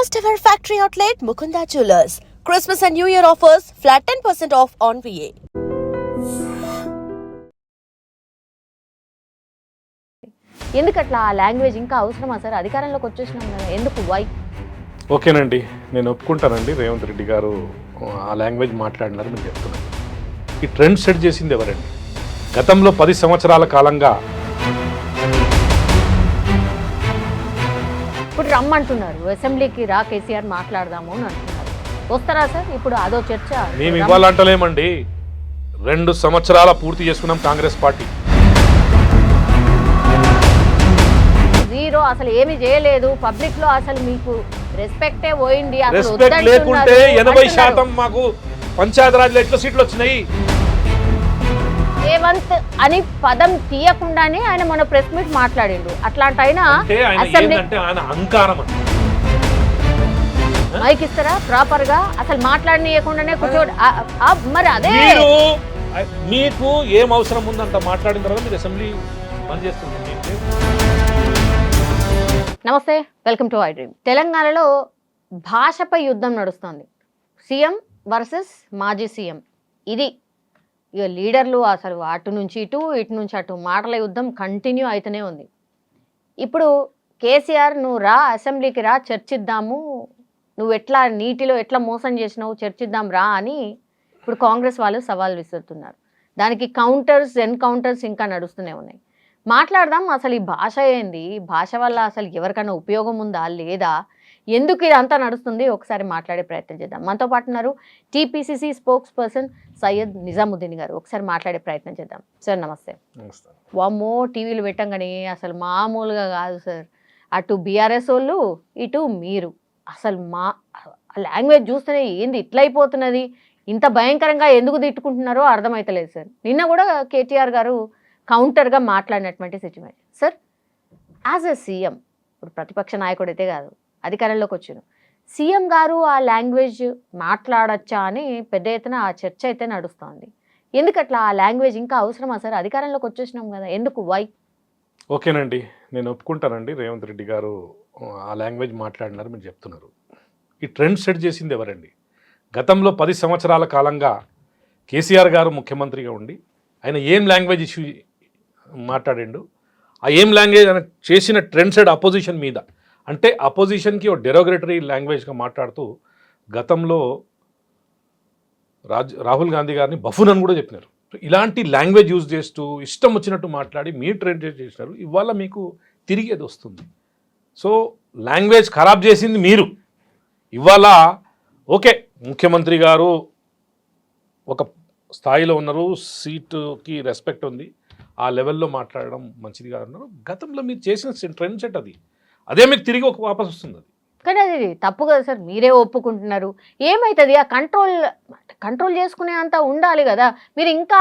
First ever factory outlet Mukunda Jewelers. Christmas and New Year offers flat 10% off on VA. ఎందుకట్లా ఆ language ఇంకా అవసరమా sir? అధికారంలోకి వచ్చేసినాం కదా, ఎందుకు? వై? ఓకేనండి, నేను ఒప్పుకుంటానండి. రేవంత్ రెడ్డి గారు ఆ లాంగ్వేజ్ మాట్లాడినారు, నేను చెప్తున్నాను. ఈ ట్రెండ్ సెట్ చేసింది ఎవరండి? గతంలో 10 సంవత్సరాల కాలంగా ఇప్పుడు రమ్మంటున్నారు, అసెంబ్లీకి రా కేసీఆర్ మాట్లాడదాము అని అంటున్నారు. వస్తారా సార్? ఇప్పుడు అదో చర్చ. మేము ఇవ్వాలంటలేమండి. 2 సంవత్సరాల పూర్తి చేసుకున్నాం కాంగ్రెస్ పార్టీ. జీరో, అసలు ఏమీ చేయలేదు. పబ్లిక్ లో అసలు మీకు రెస్పెక్టే పోయింది. రెస్పెక్ట్ లేకుంటే 80% మాకు పంచాయతీరాజ్లో ఎట్లా సీట్లు వచ్చినాయి? రేవంత్ అని పదం తీయకుండానే ఆయన మొన్న ప్రెస్ మీట్ మాట్లాడిండు. అట్లాంటి ఆయన మైక్ ఇస్తారా ప్రాపర్ గా? అసలు మాట్లాడనీయకుండానే కూర్చోడు. మరి అదే మీకు ఏం అవసరం ఉందంట మాట్లాడిన తర్వాత మీరు అసెంబ్లీ బంద్ చేస్తుంది. నమస్తే, వెల్కమ్ టు ఐ డ్రీమ్. తెలంగాణలో భాషపై యుద్ధం నడుస్తుంది. సీఎం వర్సెస్ మాజీ సీఎం. ఇది ఇక లీడర్లు అసలు అటు నుంచి ఇటు, ఇటు నుంచి అటు మాటల యుద్ధం కంటిన్యూ అవుతూనే ఉంది. ఇప్పుడు కేసీఆర్, నువ్వు రా అసెంబ్లీకి రా, చర్చిద్దాము, నువ్వు ఎట్లా నీటిలో ఎట్లా మోసం చేసినావు చర్చిద్దాం రా అని ఇప్పుడు కాంగ్రెస్ వాళ్ళు సవాల్ విసురుతున్నారు. దానికి కౌంటర్స్, ఎన్కౌంటర్స్ ఇంకా నడుస్తూనే ఉన్నాయి. మాట్లాడదాం, అసలు ఈ భాష ఏంది, భాష వల్ల అసలు ఎవరికైనా ఉపయోగం ఉందా లేదా, ఎందుకు ఇదంతా నడుస్తుంది, ఒకసారి మాట్లాడే ప్రయత్నం చేద్దాం. మనతో పాటు ఉన్నారు TPCC spokes person Syed Nizamuddin గారు. ఒకసారి మాట్లాడే ప్రయత్నం చేద్దాం. సార్ నమస్తే. వామ్మో, టీవీలు పెట్టంగానే అసలు మామూలుగా కాదు సార్. అటు బీఆర్ఎస్ వాళ్ళు, ఇటు మీరు. అసలు మా లాంగ్వేజ్ చూస్తేనే ఏంది ఇట్లా అయిపోతున్నది, ఇంత భయంకరంగా ఎందుకు తిట్టుకుంటున్నారో అర్థమవుతలేదు సార్. నిన్న కూడా కేటీఆర్ గారు కౌంటర్గా మాట్లాడినటువంటి situation. Sir, as a CM, ఇప్పుడు ప్రతిపక్ష నాయకుడు అయితే కాదు, అధికారంలోకి వచ్చాను, సీఎం గారు ఆ లాంగ్వేజ్ మాట్లాడచ్చా అని పెద్ద ఎత్తున ఆ చర్చ అయితే నడుస్తుంది. ఎందుకట్లా ఆ లాంగ్వేజ్ ఇంకా అవసరమా సార్? అధికారంలోకి వచ్చేసినాం కదా, ఎందుకు? వై? ఓకేనండి, నేను ఒప్పుకుంటానండి. రేవంత్ రెడ్డి గారు ఆ లాంగ్వేజ్ మాట్లాడినారు, మీరు చెప్తున్నారు. ఈ ట్రెండ్ సెట్ చేసింది ఎవరండి? గతంలో 10 సంవత్సరాల కాలంగా కేసీఆర్ గారు ముఖ్యమంత్రిగా ఉండి ఆయన ఏం లాంగ్వేజ్ ఇష్యూ మాట్లాడిండు, ఆ ఏం లాంగ్వేజ్ ఆయన చేసిన ట్రెండ్ సెట్ అపోజిషన్ మీద, అంటే అపోజిషన్కి ఒక డెరోగరేటరీ లాంగ్వేజ్గా మాట్లాడుతూ గతంలో రాహుల్ గాంధీ గారిని బఫూన్ అని కూడా చెప్పినారు. ఇలాంటి లాంగ్వేజ్ యూజ్ చేస్తూ ఇష్టం వచ్చినట్టు మాట్లాడి మీరు ట్రెండ్ చేసినారు. ఇవాళ మీకు తిరిగి అది వస్తుంది. సో లాంగ్వేజ్ ఖరాబ్ చేసింది మీరు. ఇవాళ ఓకే, ముఖ్యమంత్రి గారు ఒక స్థాయిలో ఉన్నారు, సీటుకి రెస్పెక్ట్ ఉంది, ఆ లెవెల్లో మాట్లాడడం మంచిది కాదు అన్నారు. గతంలో మీరు చేసిన ట్రెండ్ సెట్ అది, అదే మీకు తిరిగి ఒక వాపస్ వస్తుంది. అది కానీ అది తప్పు కదా సార్, మీరే ఒప్పుకుంటున్నారు. ఏమైతుంది? ఆ కంట్రోల్ చేసుకునే అంత ఉండాలి కదా. మీరు ఇంకా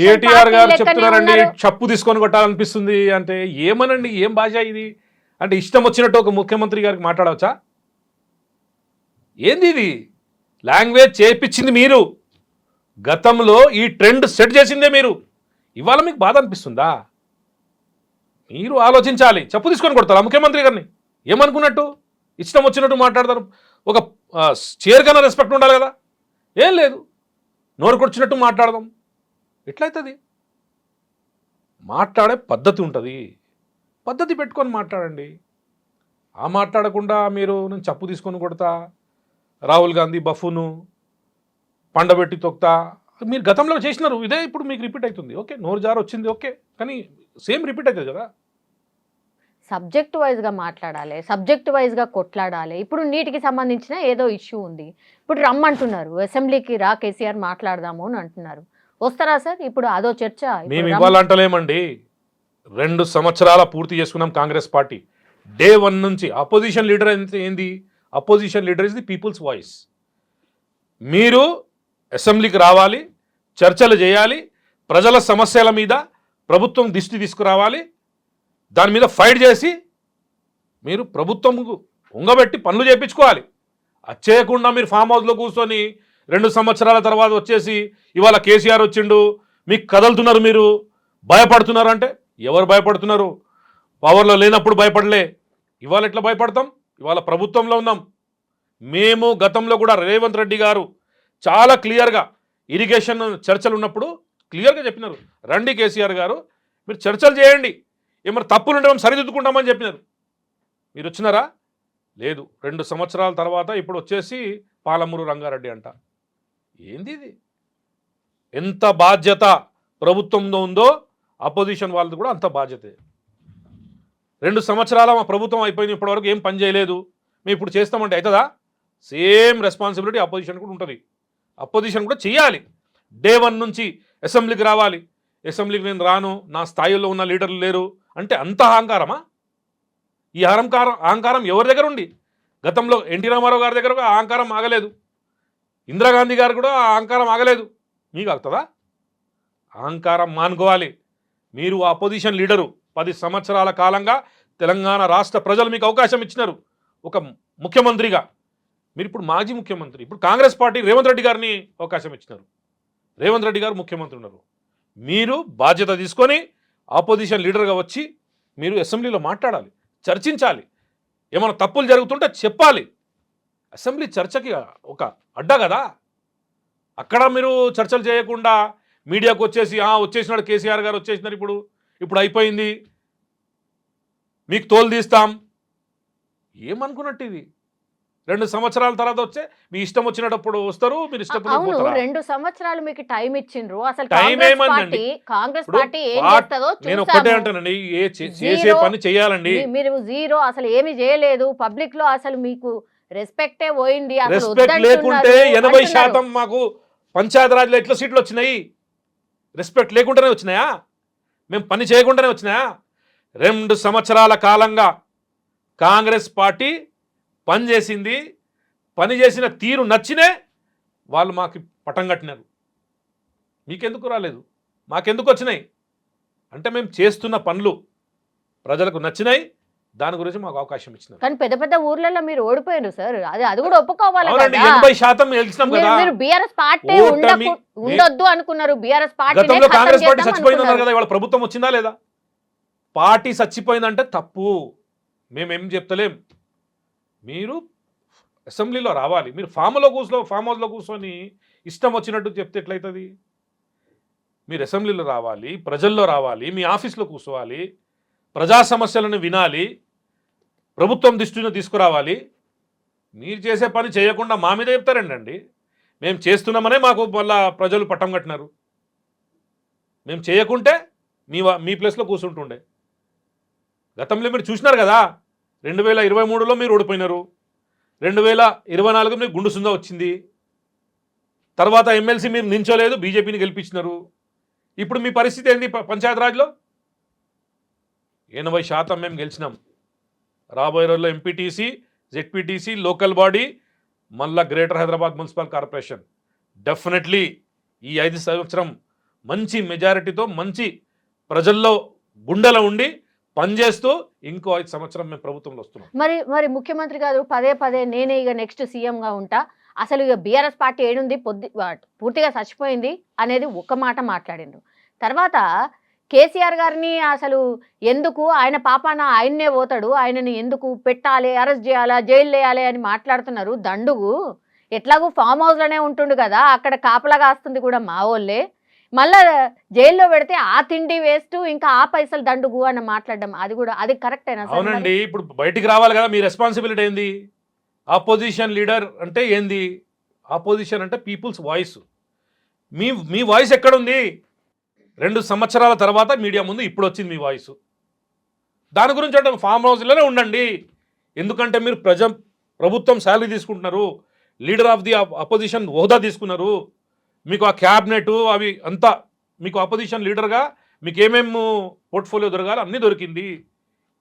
కేటీఆర్ గారు చెప్తున్నారండి, చప్పు తీసుకొని కొట్టాలనిపిస్తుంది అంటే ఏమనండి, ఏం భాష ఇది? అంటే ఇష్టం వచ్చినట్టు ఒక ముఖ్యమంత్రి గారికి మాట్లాడవచ్చా? ఏంది ఇది? లాంగ్వేజ్ చేయించింది మీరు, గతంలో ఈ ట్రెండ్ సెట్ చేసిందే మీరు. ఇవాళ మీకు బాధ అనిపిస్తుందా? మీరు ఆలోచించాలి. చెప్పు తీసుకొని కొడతారా ముఖ్యమంత్రి గారిని? ఏమనుకున్నట్టు ఇష్టం వచ్చినట్టు మాట్లాడతారు. ఒక చైర్ కన్నా రెస్పెక్ట్ ఉండాలి కదా. ఏం లేదు, నోరు కొచ్చినట్టు మాట్లాడదాం. ఎట్లయితుంది? మాట్లాడే పద్ధతి ఉంటుంది, పద్ధతి పెట్టుకొని మాట్లాడండి. ఆ మాట్లాడకుండా మీరు నేను చప్పు తీసుకొని కొడతా, రాహుల్ గాంధీ బఫూను, పండబెట్టి తొక్తా, మీరు గతంలో చేసినారు. ఇదే ఇప్పుడు మీకు రిపీట్ అవుతుంది. ఓకే, నోరు జారు వచ్చింది, ఓకే, కానీ సేమ్ రిపీట్ అవుతుంది కదా. సబ్జెక్ట్ వైజ్గా మాట్లాడాలి, సబ్జెక్ట్ వైజ్గా కొట్లాడాలి. ఇప్పుడు నీటికి సంబంధించిన ఏదో ఇష్యూ ఉంది, ఇప్పుడు రమ్మంటున్నారు, అసెంబ్లీకి రా కేసీఆర్ మాట్లాడదాము అని అంటున్నారు. వస్తారా సార్? ఇప్పుడు అదో చర్చ. మేము ఇవ్వాలంటలేమండి. 2 సంవత్సరాల పూర్తి చేసుకున్నాం కాంగ్రెస్ పార్టీ. డే 1 నుంచి అపోజిషన్ లీడర్ ఏంది? Opposition leader is the people's voice. మీరు అసెంబ్లీకి రావాలి, చర్చలు చేయాలి, ప్రజల సమస్యల మీద ప్రభుత్వం దృష్టి తీసుకురావాలి, దాని మీద ఫైట్ చేసి మీరు ప్రభుత్వం ఉంగబెట్టి పనులు చేయించుకోవాలి. అది చేయకుండా మీరు ఫామ్ హౌస్లో కూర్చొని 2 సంవత్సరాల తర్వాత వచ్చేసి ఇవాళ కేసీఆర్ వచ్చిండు, మీకు కదులుతున్నారు, మీరు భయపడుతున్నారు అంటే ఎవరు భయపడుతున్నారు? పవర్లో లేనప్పుడు భయపడలే, ఇవాళ ఎట్లా భయపడతాం? ఇవాళ ప్రభుత్వంలో ఉన్నాం, మేము గతంలో కూడా రేవంత్ రెడ్డి గారు చాలా క్లియర్గా ఇరిగేషన్ చర్చలు ఉన్నప్పుడు క్లియర్గా చెప్పినారు, రండి కేసీఆర్ గారు మీరు చర్చలు చేయండి, ఏమైనా తప్పులు ఉంటే మేము సరిదిద్దుకుంటామని చెప్పినారు. మీరు వచ్చినారా? లేదు. 2 సంవత్సరాల తర్వాత ఇప్పుడు వచ్చేసి పాలమూరు రంగారెడ్డి అంట. ఏంది ఇది? ఎంత బాధ్యత ప్రభుత్వంలో ఉందో అపోజిషన్ వాళ్ళది కూడా అంత బాధ్యతే. 2 సంవత్సరాల మా ప్రభుత్వం అయిపోయింది, ఇప్పటివరకు ఏం పని చేయలేదు, మేము ఇప్పుడు చేస్తామంటే అవుతుందా? సేమ్ రెస్పాన్సిబిలిటీ అపోజిషన్ కూడా ఉంటుంది. అపోజిషన్ కూడా చేయాలి. డే 1 నుంచి అసెంబ్లీకి రావాలి. అసెంబ్లీకి నేను రాను, నా స్థాయిలో ఉన్న లీడర్లు లేరు అంటే అంత అహంకారమా? ఈ అహంకారం ఎవరి దగ్గర ఉంది? గతంలో ఎన్టీ రామారావు గారి దగ్గర కూడా అహంకారం ఆగలేదు, ఇందిరాగాంధీ గారు కూడా అహంకారం ఆగలేదు. మీకు ఆగుతుందా? అహంకారం మానుకోవాలి. మీరు అపోజిషన్ లీడరు, 10 సంవత్సరాల కాలంగా తెలంగాణ రాష్ట్ర ప్రజలు మీకు అవకాశం ఇచ్చినారు ఒక ముఖ్యమంత్రిగా. మీరు ఇప్పుడు మాజీ ముఖ్యమంత్రి, ఇప్పుడు కాంగ్రెస్ పార్టీ రేవంత్ రెడ్డి గారిని అవకాశం ఇచ్చినారు. రేవంత్ రెడ్డి గారు ముఖ్యమంత్రి ఉన్నారు. మీరు బాధ్యత తీసుకొని ఆపోజిషన్ లీడర్గా వచ్చి మీరు అసెంబ్లీలో మాట్లాడాలి, చర్చించాలి, ఏమైనా తప్పులు జరుగుతుంటే చెప్పాలి. అసెంబ్లీ చర్చకి ఒక అడ్డా కదా. అక్కడ మీరు చర్చలు చేయకుండా మీడియాకు వచ్చేసి వచ్చేసినాడు కేసీఆర్ గారు వచ్చేసినారు, ఇప్పుడు అయిపోయింది, మీకు తోలు తీస్తాం, ఏమనుకున్నట్టు ఇది? 2 సంవత్సరాల తర్వాత వచ్చే మీ ఇష్టం వచ్చినప్పుడు వస్తారు, మీరు అవును, ఇష్టపడి 2 సంవత్సరాలు మీకు టైం ఇచ్చిండ్రు. అసలు టైం ఏమందండి? కాంగ్రెస్ ఇప్పుడు పార్టీ ఏం చేస్తుందో నేను ఒక్కటే చూసాము. అంటానండి, చేసే పని చేయాలండి. మీరు జీరో, అసలు ఏమి చేయలేదు. పబ్లిక్ లో అసలు మీకు రెస్పెక్టే పోయింది. అసలు రెస్పెక్ట్ వద్దంటున్నారు లేకుంటే 80% అంటున్నారు. మాకు పంచాయతీరాజ్లో ఎట్లా సీట్లు వచ్చినాయి? రెస్పెక్ట్ లేకుండానే వచ్చినాయా? మేము పని చేయకుండానే వచ్చినాయా? 2 సంవత్సరాల కాలంగా కాంగ్రెస్ పార్టీ పనిచేసింది, పని చేసిన తీరు నచ్చినే వాళ్ళు మాకు పటం కట్టినారు. మీకెందుకు రాలేదు? మాకెందుకు వచ్చినాయి అంటే మేము చేస్తున్న పనులు ప్రజలకు నచ్చినాయి, దాని గురించి మాకు అవకాశం ఇచ్చినారు. కానీ పెద్ద పెద్ద ఊర్లలో మీరు ఓడిపోయారు సార్, అది కూడా ఒప్పుకోవాలి అవునండి, కదా. 80% గెలిచినాం కదా. మీరు బీఆర్ఎస్ పార్టీ ఉండొద్దు అనుకున్నారు. బీఆర్ఎస్ గతంలో కాంగ్రెస్ పార్టీ చచ్చిపోయిందన్నారు కదా, ఇవాళ ప్రభుత్వం వచ్చిందా లేదా? పార్టీ చచ్చిపోయిందంటే తప్పు, మేమేం చెప్తలేం. మీరు అసెంబ్లీలో రావాలి. మీరు ఫామ్ హౌస్లో కూర్చొని ఇష్టం వచ్చినట్టు చెప్తే ఎట్లయితుంది? మీరు అసెంబ్లీలో రావాలి, ప్రజల్లో రావాలి, మీ ఆఫీస్లో కూర్చోవాలి, ప్రజా సమస్యలను వినాలి, ప్రభుత్వం దృష్టిని తీసుకురావాలి. మీరు చేసే పని చేయకుండా మా మీద చెప్తారండి. మేము చేస్తున్నామనే మాకు మళ్ళా ప్రజలు పట్టం కట్టినారు. మేము చేయకుంటే మీ ప్లేస్లో కూర్చుంటుండే. గతంలో మీరు చూసినారు కదా, 2023లో మీరు ఓడిపోయినారు, 2024 మీకు గుండు సుందా వచ్చింది, తర్వాత ఎమ్మెల్సీ మీరు నించోలేదు, బీజేపీని గెలిపించినారు. ఇప్పుడు మీ పరిస్థితి ఏంది? పంచాయతీరాజ్లో 80% మేము గెలిచినాం. రాబోయే రోజుల్లో ఎంపీటీసీ, జెడ్పీటీసీ, లోకల్ బాడీ, మళ్ళా greater Hyderabad municipal corporation definitely ఈ 5 సంవత్సరం మంచి మెజారిటీతో మంచి ప్రజల్లో గుండెలో ఉండి పనిచేస్తూ ఇంకో 5 సంవత్సరం మేము ప్రభుత్వంలో వస్తున్నాం. మరి ముఖ్యమంత్రి గారు పదే నేనే ఇక నెక్స్ట్ సీఎంగా ఉంటా, అసలు ఇక బీఆర్ఎస్ పార్టీ ఏడుంది, పూర్తిగా చచ్చిపోయింది అనేది ఒక్క మాట మాట్లాడిండ్రు. తర్వాత కేసీఆర్ గారిని అసలు ఎందుకు ఆయన పాపాన ఆయన్నే పోతాడు, ఆయనని ఎందుకు పెట్టాలి, అరెస్ట్ చేయాలా, జైలు వేయాలి అని మాట్లాడుతున్నారు. దండుగు ఎట్లాగూ ఫామ్ హౌస్లోనే ఉంటుండు కదా, అక్కడ కాపలా కాస్తుంది కూడా మా వాళ్ళే, మళ్ళా జైల్లో పెడితే ఆ తిండి వేస్ట్, ఇంకా ఆ పైసలు దండుగు అని మాట్లాడడం అది కరెక్టేనా? అవునండి, ఇప్పుడు బయటికి రావాలి కదా. మీ రెస్పాన్సిబిలిటీ ఏంది? ఆపోజిషన్ లీడర్ అంటే ఏంది? ఆపోజిషన్ అంటే పీపుల్స్ వాయిస్. మీ వాయిస్ ఎక్కడుంది? 2 సంవత్సరాల తర్వాత మీడియా ముందు ఇప్పుడు వచ్చింది మీ వాయిస్. దాని గురించి అంటే ఫామ్ హౌస్లోనే ఉండండి. ఎందుకంటే మీరు ప్రభుత్వం శాలరీ తీసుకుంటున్నారు, లీడర్ ఆఫ్ ది అపోజిషన్ హోదా తీసుకున్నారు, మీకు ఆ క్యాబినెట్ అవి అంతా మీకు అపోజిషన్ లీడర్గా మీకు ఏమేమి పోర్ట్ఫోలియో దొరకాలి అన్నీ దొరికింది.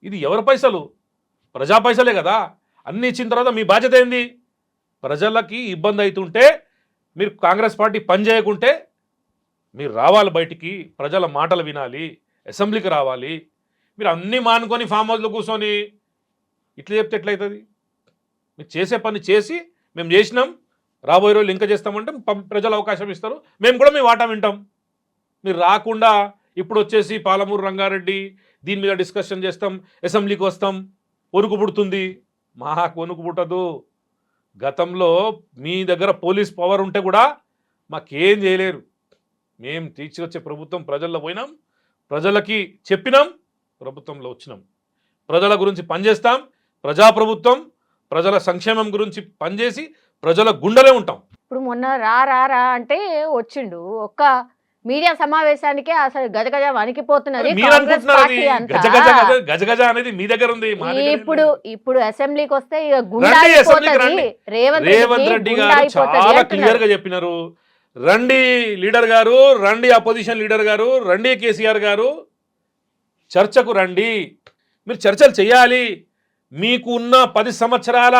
ఇది ఎవరి పైసలు? ప్రజా పైసలే కదా. అన్నీ ఇచ్చిన తర్వాత మీ బాధ్యత ఏంది? ప్రజలకి ఇబ్బంది అవుతుంటే మీరు కాంగ్రెస్ పార్టీ పని చేయకుంటే మీరు రావాలి బయటికి, ప్రజల మాటలు వినాలి, అసెంబ్లీకి రావాలి. మీరు అన్నీ మానుకొని ఫామ్ హౌస్లో కూర్చొని ఇట్లా చెప్తే ఎట్లయితుంది? మీరు చేసే పని చేసి మేము చేసినాం, రాబోయే రోజులు ఇంకా చేస్తామంటే ప్రజలు అవకాశం ఇస్తారు, మేము కూడా మీ వాటా వింటాం. మీరు రాకుండా ఇప్పుడు వచ్చేసి పాలమూరు రంగారెడ్డి దీని మీద డిస్కషన్ చేస్తాం, అసెంబ్లీకి వస్తాం, వణుకు పుడుతుంది. మాకు వణుకు పుట్టదు. గతంలో మీ దగ్గర పోలీస్ పవర్ ఉంటే కూడా మాకేం చేయలేరు. మేము తీసుకొచ్చే ప్రభుత్వం ప్రజల్లో పోయినాం, ప్రజలకి చెప్పినాం, ప్రభుత్వంలో వచ్చినాం, ప్రజల గురించి పనిచేస్తాం, ప్రజాప్రభుత్వం ప్రజల సంక్షేమం గురించి పనిచేసి ప్రజల గుండెలే ఉంటాం. ఇప్పుడు మొన్న రా రా రా అంటే వచ్చిండు, ఒక్క మీడియా సమావేశానికే అసలు గజగజ వణికిపోతున్నది మీరు కాంగ్రెస్ అనుకుంటున్నారు అది పార్టీ అంతా. గజగజ గజగజ అనేది మీ దగ్గర ఉంది, మా దగ్గర ఏం ఇప్పుడు లేదు. ఇప్పుడు అసెంబ్లీకి వస్తే ఇక గుండా రండి, అసెంబ్లీకి అయిపోతది. రండి. రేవంత్ రేవంత్ రెడ్డి గుండా గారు అయిపోతది చాలా అంటున్నారు. క్లియర్ గా చెప్పినారు. రండి లీడర్ గారు, రండి అపోజిషన్ లీడర్ గారు, రండి కేసీఆర్ గారు, చర్చకు రండి, మీరు చర్చలు చేయాలి, మీకు ఉన్న 10 సంవత్సరాల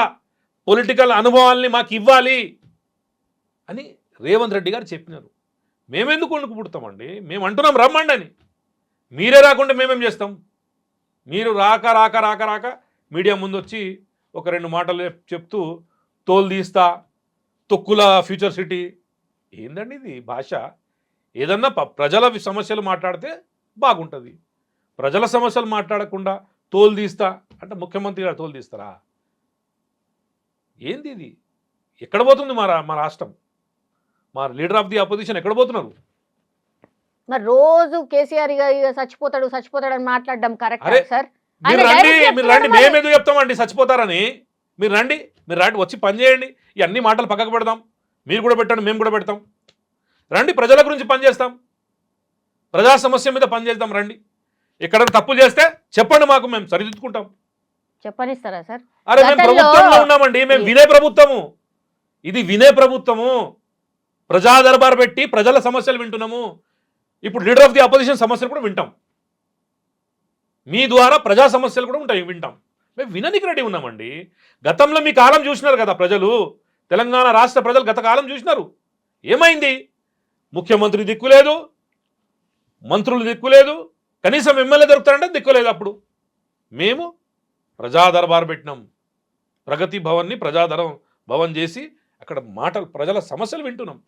పొలిటికల్ అనుభవాల్ని మాకు ఇవ్వాలి అని రేవంత్ రెడ్డి గారు చెప్పినారు. మేమెందుకు వణుకు పుడతామండి? మేము అంటున్నాం రమ్మండి అని. మీరే రాకుండా మేమేం చేస్తాం? మీరు రాక రాక రాక రాక మీడియా ముందు వచ్చి ఒక 2 మాటలు చెప్తూ తోలు తీస్తా, తొక్కుల ఫ్యూచర్ సిటీ, ఏందండి ఇది భాష? ఏదన్నా ప్రజల సమస్యలు మాట్లాడితే బాగుంటుంది. ప్రజల సమస్యలు మాట్లాడకుండా తోలు తీస్తా అంటే ముఖ్యమంత్రి గారు తోలు తీస్తారా? ఏంది ఇది? ఎక్కడ పోతుంది మా రాష్ట్రం? మా లీడర్ ఆఫ్ ది అపోజిషన్ ఎక్కడ పోతున్నారు? మరి రోజు కేసీఆర్ ఇక చచ్చిపోతాడు చచ్చిపోతాడు అని మాట్లాడడం కరెక్ట్ అరే, సార్? మీరు రండి, మీరు రండి, మేమెందుకు చెప్తామండి చచ్చిపోతారని? మీరు రండి, మీరు రండి, వచ్చి పని చేయండి. ఈ అన్ని మాటలు పక్కకు పెడదాం, మీరు కూడా పెట్టండి, మేము కూడా పెడతాం. రండి, ప్రజల గురించి పనిచేస్తాం, ప్రజా సమస్య మీద పనిచేద్దాం. రండి, ఎక్కడైనా తప్పు చేస్తే చెప్పండి, మాకు మేము సరిదిద్దుకుంటాం. చెప్పనిస్తారా సార్? అరే మేము ప్రభుత్వంలో ఉన్నామండి, మేము వినే ప్రభుత్వము, ఇది వినే ప్రభుత్వము. ప్రజా దర్బార్ పెట్టి ప్రజల సమస్యలు వింటున్నాము. ఇప్పుడు లీడర్ ఆఫ్ ది అపోజిషన్ సమస్యలు కూడా వింటాం, మీ ద్వారా ప్రజా సమస్యలు కూడా ఉంటాయి, వింటాం. మేము విననికి రెడీ ఉన్నామండి. గతంలో మీ కాలం చూసినారు కదా ప్రజలు, తెలంగాణ రాష్ట్ర ప్రజలు గత కాలం చూసినారు. ఏమైంది? ముఖ్యమంత్రి దిక్కులేదు, మంత్రులు దిక్కులేదు, కనీసం ఎమ్మెల్యే దొరుకుతారంటే దిక్కులేదు. అప్పుడు మేము ప్రజా దర్బార్ పెట్టినాం, ప్రగతి భవన్ని భవన్ చేసి అక్కడ మాటలు ప్రజల సమస్యలు వింటున్నాం.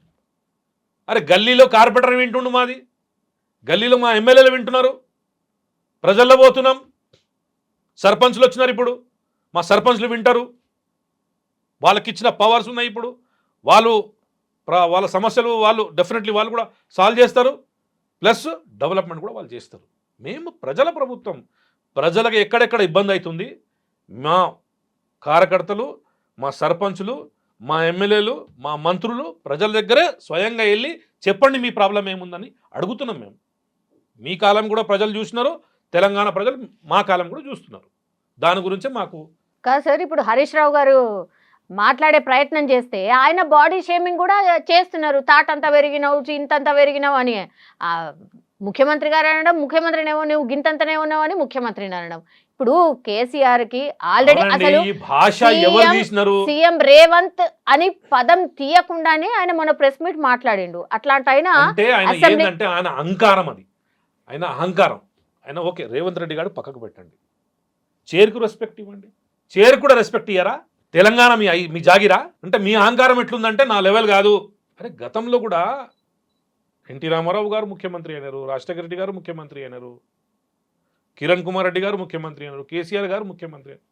అరే గల్లీలో కార్పొరేటర్ వింటుండు, మాది గల్లీలో మా ఎమ్మెల్యేలు వింటున్నారు, ప్రజల్లో పోతున్నాం. సర్పంచ్లు వచ్చినారు, ఇప్పుడు మా సర్పంచ్లు వింటారు, వాళ్ళకి ఇచ్చిన పవర్స్ ఉన్నాయి. ఇప్పుడు వాళ్ళ సమస్యలు వాళ్ళు డెఫినెట్లీ వాళ్ళు కూడా సాల్వ్ చేస్తారు, ప్లస్ డెవలప్మెంట్ కూడా వాళ్ళు చేస్తారు. మేము ప్రజల ప్రభుత్వం, ప్రజలకు ఎక్కడెక్కడ ఇబ్బంది అవుతుంది మా కార్యకర్తలు, మా సర్పంచులు, మా ఎమ్మెల్యేలు, మా మంత్రులు ప్రజల దగ్గరే స్వయంగా వెళ్ళి చెప్పండి మీ ప్రాబ్లం ఏముందని అడుగుతున్నాం. మేము మీ కాలం కూడా ప్రజలు చూసినారు, తెలంగాణ ప్రజలు మా కాలం కూడా చూస్తున్నారు. దాని గురించే మాకు కాదు సార్, ఇప్పుడు హరీష్ రావు గారు మాట్లాడే ప్రయత్నం చేస్తే ఆయన బాడీ షేమింగ్ కూడా చేస్తున్నారు. తాటంతా పెరిగినావు, ఇంతంతా పెరిగినావు అని ముఖ్యమంత్రి గారు అనడం, ముఖ్యమంత్రినేమో నువ్వు గింతంతనే ఉన్నావు అని ముఖ్యమంత్రిని అనడం. ఇప్పుడు కేసీఆర్ కి ఆల్రెడీ అసలు సీఎం రేవంత్ అని పదం తీయకుండానే ఆయన మన ప్రెస్ మీట్ మాట్లాడిండు. అట్లాంటి ఆయన ఆయన అహంకారం, అది ఆయన అహంకారం. ఆయన ఓకే, రేవంత్ రెడ్డి గారు పక్కకు పెట్టండి, చైర్కు రెస్పెక్ట్ ఇవ్వండి. చైర్ కూడా రెస్పెక్ట్ ఇయ్యరా? తెలంగాణ మీ జాగిరా అంటే మీ అహంకారం ఎట్లుందంటే నా లెవెల్ కాదు. అరే గతంలో కూడా ఎన్టీ రామారావు గారు ముఖ్యమంత్రి అయినారు, రాజశేఖర రెడ్డి గారు ముఖ్యమంత్రి అయినారు, కిరణ్ కుమార్ రెడ్డి గారు ముఖ్యమంత్రి అయినారు, కేసీఆర్ గారు ముఖ్యమంత్రి అయినారు.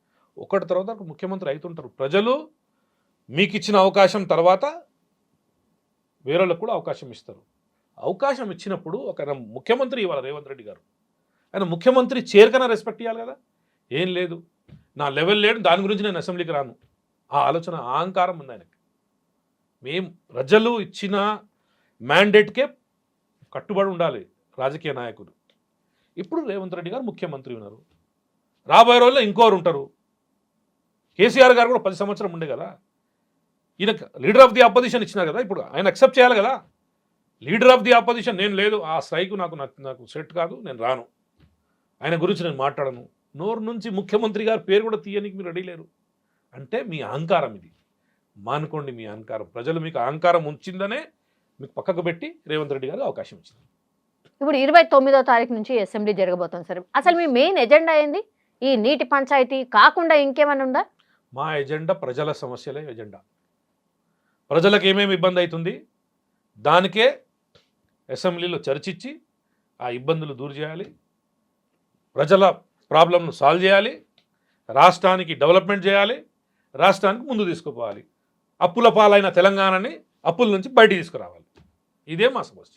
ఒకటి తర్వాత ముఖ్యమంత్రి అవుతుంటారు. ప్రజలు మీకు ఇచ్చిన అవకాశం తర్వాత వేరేళ్ళకు కూడా అవకాశం ఇస్తారు. అవకాశం ఇచ్చినప్పుడు ఒక ముఖ్యమంత్రి ఇవ్వాలి రేవంత్ రెడ్డి గారు. ఆయన ముఖ్యమంత్రి చైర్కన్నా రెస్పెక్ట్ ఇవ్వాలి కదా. ఏం లేదు, నా లెవెల్ లేడు, దాని గురించి నేను అసెంబ్లీకి రాను, ఆ ఆలోచన అహంకారం ఉంది ఆయనకి. మేము ప్రజలు ఇచ్చిన మ్యాండేట్కే కట్టుబడి ఉండాలి రాజకీయ నాయకులు. ఇప్పుడు రేవంత్ రెడ్డి గారు ముఖ్యమంత్రి ఉన్నారు, రాబోయే రోజుల్లో ఇంకోరు ఉంటారు. కేసీఆర్ గారు కూడా 10 సంవత్సరం ఉండే కదా, ఈయన లీడర్ ఆఫ్ ది అపోజిషన్ ఇచ్చినారు కదా, ఇప్పుడు ఆయన అక్సెప్ట్ చేయాలి కదా. లీడర్ ఆఫ్ ది అపోజిషన్ నేను లేదు, ఆ స్ట్రైక్ నాకు సెట్ కాదు, నేను రాను, ఆయన గురించి నేను మాట్లాడను, నోరు నుంచి ముఖ్యమంత్రి గారి పేరు కూడా తీయనికి మీరు రెడీ లేరు అంటే మీ అహంకారం ఇది. మానుకోండి మీ అహంకారం. ప్రజలు మీకు అహంకారం ఉంచిందనే మీకు పక్కకు పెట్టి రేవంత్ రెడ్డి గారు అవకాశం ఇచ్చింది. ఇప్పుడు 29వ తారీఖు నుంచి అసెంబ్లీ జరగబోతుంది సార్. అసలు మీ మెయిన్ ఎజెండా ఏంది? ఈ నీటి పంచాయతీ కాకుండా ఇంకేమైనా ఉందా? మా ఎజెండా ప్రజల సమస్యలే ఎజెండా. ప్రజలకు ఏమేమి ఇబ్బంది అవుతుంది దానికే అసెంబ్లీలో చర్చించి ఆ ఇబ్బందులు దూరు చేయాలి, ప్రజల ప్రాబ్లంను సాల్వ్ చేయాలి, రాష్ట్రానికి డెవలప్మెంట్ చేయాలి, రాష్ట్రానికి ముందు తీసుకుపోవాలి. అప్పుల పాలైన తెలంగాణని అప్పుల నుంచి బయటికి తీసుకురావాలి. ఇదే మా సమస్య.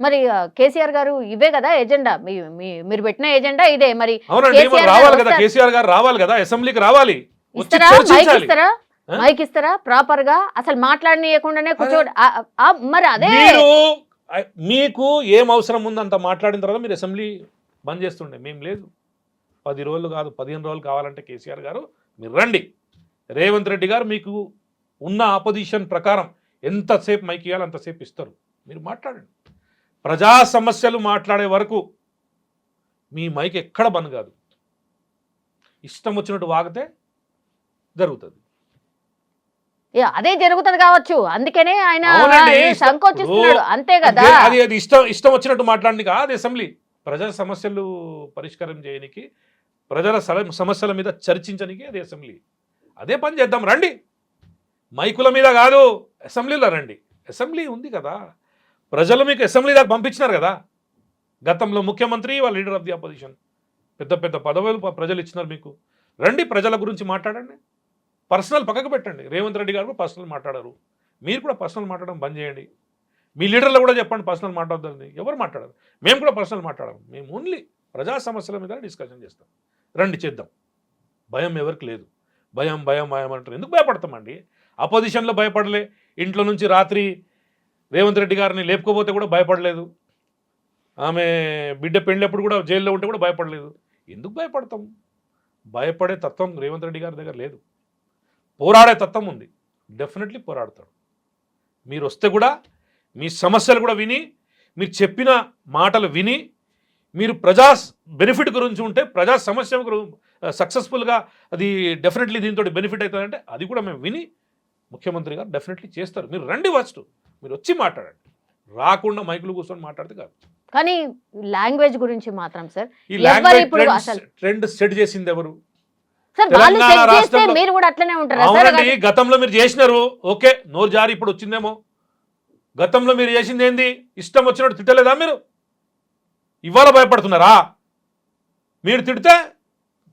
మరి కేసీఆర్ గారు ఇవే కదా ఎజెండా, మీరు పెట్టిన ఎజెండా ఇదే. మరి అవునండి, మరి రావాలి కదా, కేసీఆర్ గారు రావాలి కదా, అసెంబ్లీకి రావాలి. ఇస్తారా మైక్ ఇస్తారా ప్రాపర్ గా? అసలు మాట్లాడనీయకుండానే కూర్చోడు. మరి అదే మీరు మీకు ఏం అవసరం ఉంది అంత మాట్లాడిన తర్వాత మీరు అసెంబ్లీ బంద్ చేస్తుండే. మేము లేదు, 10 రోజులు కాదు 15 రోజులు కావాలంటే కేసీఆర్ గారు మీరు రండి. రేవంత్ రెడ్డి గారు మీకు ఉన్న ఆపోజిషన్ ప్రకారం ఎంతసేపు మైక్ ఇవ్వాలి అంతసేపు ఇస్తారు, మీరు మాట్లాడండి. ప్రజా సమస్యలు మాట్లాడే వరకు మీ మైక్ ఎక్కడ బంద్ కాదు. ఇష్టం వచ్చినట్టు వాగితే జరుగుతుంది. అదే జరుగుతుంది కావచ్చు, అందుకనే ఆయన సంకోచిస్తున్నాడు, అంతే కదా. అది ఇష్టం వచ్చినట్టు మాట్లాడడానికి అది అసెంబ్లీ. ప్రజా సమస్యలు పరిష్కారం చేయడానికి, ప్రజల సమస్యల మీద చర్చించడానికి అది అసెంబ్లీ. అదే పని చేద్దాం రండి. మైకుల మీద కాదు, అసెంబ్లీలో రండి. అసెంబ్లీ ఉంది కదా, ప్రజలు మీకు అసెంబ్లీ దాకా పంపించినారు కదా. గతంలో ముఖ్యమంత్రి వాళ్ళ లీడర్ ఆఫ్ ది అపోజిషన్, పెద్ద పెద్ద పదవులు ప్రజలు ఇచ్చినారు మీకు. రండి, ప్రజల గురించి మాట్లాడండి. పర్సనల్ పక్కకు పెట్టండి. రేవంత్ రెడ్డి గారు పర్సనల్ మాట్లాడారు, మీరు కూడా పర్సనల్ మాట్లాడడం బంద్ చేయండి. మీ లీడర్లు కూడా చెప్పండి పర్సనల్ మాట్లాడద్దని. ఎవరు మాట్లాడారు? మేము కూడా పర్సనల్ మాట్లాడము. మేము ఓన్లీ ప్రజా సమస్యల మీద డిస్కషన్ చేస్తాం. రండి చేద్దాం. భయం ఎవరికి లేదు. భయం భయం భయం అంటారు. ఎందుకు భయపడతామండి? అపోజిషన్లో భయపడలే, ఇంట్లో నుంచి రాత్రి రేవంత్ రెడ్డి గారిని లేపుకోపోతే కూడా భయపడలేదు, ఆమె బిడ్డ పెళ్ళప్పుడు కూడా జైల్లో ఉంటే కూడా భయపడలేదు. ఎందుకు భయపడతాం? భయపడే తత్వం రేవంత్ రెడ్డి గారి దగ్గర లేదు. పోరాడే తత్వం ఉంది. డెఫినెట్లీ పోరాడతాడు. మీరు వస్తే కూడా మీ సమస్యలు కూడా విని, మీరు చెప్పిన మాటలు విని, మీరు ప్రజా బెనిఫిట్ గురించి ఉంటే, ప్రజా సమస్య సక్సెస్ఫుల్గా అది డెఫినెట్లీ దీంతో బెనిఫిట్ అవుతుందంటే అది కూడా మేము విని ముఖ్యమంత్రి గారు డెఫినెట్లీ చేస్తారు. మీరు రండి, ఫస్ట్ మీరు వచ్చి మాట్లాడండి. రాకుండా మైకులు కూర్చొని మాట్లాడితే కాదు. కానీ లాంగ్వేజ్ గురించి మాత్రం సార్, ఈ లాంగ్వేజ్ ట్రెండ్ సెట్ చేసింది ఎవరు? తెలంగాణ రాష్ట్రంలో. మీరు కూడా అట్లనే ఉంటారు. అవునండి, గతంలో మీరు చేసినారు, ఓకే, నోరు జారి ఇప్పుడు వచ్చిందేమో. గతంలో మీరు చేసింది ఏంది? ఇష్టం వచ్చినట్టు తిట్టలేదా మీరు? ఇవాళ భయపడుతున్నారా? మీరు తిడితే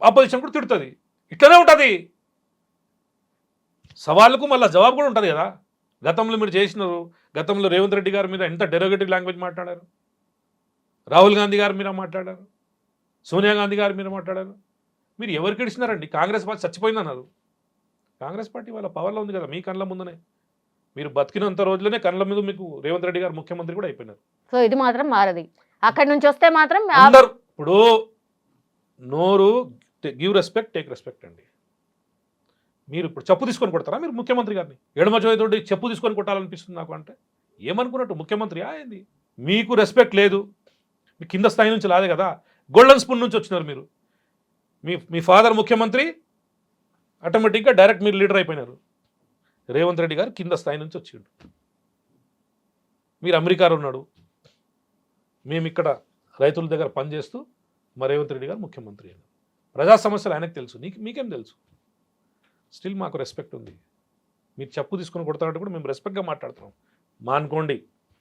ఆపోజిషన్ కూడా తిడుతుంది. ఇట్లనే ఉంటుంది. సవాళ్ళకు మళ్ళీ జవాబు కూడా ఉంటుంది కదా. గతంలో మీరు చేసినారు. గతంలో రేవంత్ రెడ్డి గారి మీద ఎంత డెరోగేటివ్ లాంగ్వేజ్ మాట్లాడారు. రాహుల్ గాంధీ గారి మీద మాట్లాడారు, సోనియా గాంధీ గారి మీద మాట్లాడారు. మీరు ఎవరికి ఇచ్చినారండి? కాంగ్రెస్ పార్టీ చచ్చిపోయిందన్నారు. కాంగ్రెస్ పార్టీ వాళ్ళ పవర్లో ఉంది కదా, మీ కళ్ళ ముందునే. మీరు బతికినంత రోజులనే కళ్ళ మీద మీకు రేవంత్ రెడ్డి గారు ముఖ్యమంత్రి కూడా అయిపోయినారు. సో ఇది మాత్రం మారది. అక్కడి నుంచి వస్తే మాత్రం అందరూ ఇప్పుడు నోరు గివ్ రెస్పెక్ట్, టేక్ రెస్పెక్ట్ అండి. మీరు ఇప్పుడు చెప్పు తీసుకొని కొడతారా మీరు ముఖ్యమంత్రి గారిని? ఎడమ చేతితోటి చెప్పు తీసుకొని కొట్టాలనిపిస్తుంది నాకు. అంటే ఏమనుకున్నట్టు ముఖ్యమంత్రి ఏంది? మీకు రెస్పెక్ట్ లేదు. మీ కింద స్థాయి నుంచి లాదే కదా, గోల్డెన్ స్పూన్ నుంచి వచ్చినారు మీరు. మీ ఫాదర్ ముఖ్యమంత్రి, ఆటోమేటిక్గా డైరెక్ట్ మీరు లీడర్ అయిపోయినారు. రేవంత్ రెడ్డి గారు కింద స్థాయి నుంచి వచ్చిండు. మీరు అమెరికాలో ఉన్నాడు, మేము ఇక్కడ రైతుల దగ్గర పనిచేస్తూ మా రేవంత్ రెడ్డి గారు ముఖ్యమంత్రి అయినారు. ప్రజా సమస్యలు ఆయనకు తెలుసు, మీకేం తెలుసు? స్టిల్ మాకు రెస్పెక్ట్ ఉంది. మీరు చెప్పు తీసుకొని కొడతారంటే కూడా మేము రెస్పెక్ట్గా మాట్లాడుతున్నాం. మానుకోండి,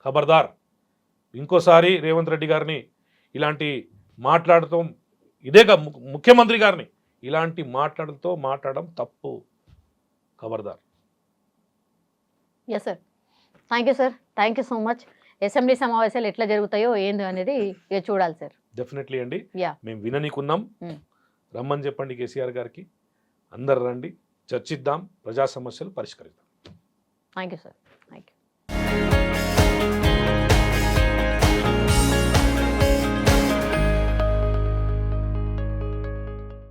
ఖబర్దార్. ఇంకోసారి రేవంత్ రెడ్డి గారిని ఇలాంటి మాట్లాడటం, ఇదేగా ముఖ్యమంత్రి గారిని ఇలాంటి మాట్లాడడం తప్పు. ఖబర్దార్. Yes sir, thank you sir, thank you so much. Assembly సమావేశాలు ఎట్లా జరుగుతాయో ఏందో అనేది ఇక చూడాలి సార్. డెఫినెట్లీ అండి, మేము విననీకున్నాం. రమ్మని చెప్పండి కేసీఆర్ గారికి, అందరు రండి, చర్చిద్దాం, ప్రజా సమస్యలు పరిష్కరిద్దాం. Thank you sir, thank you.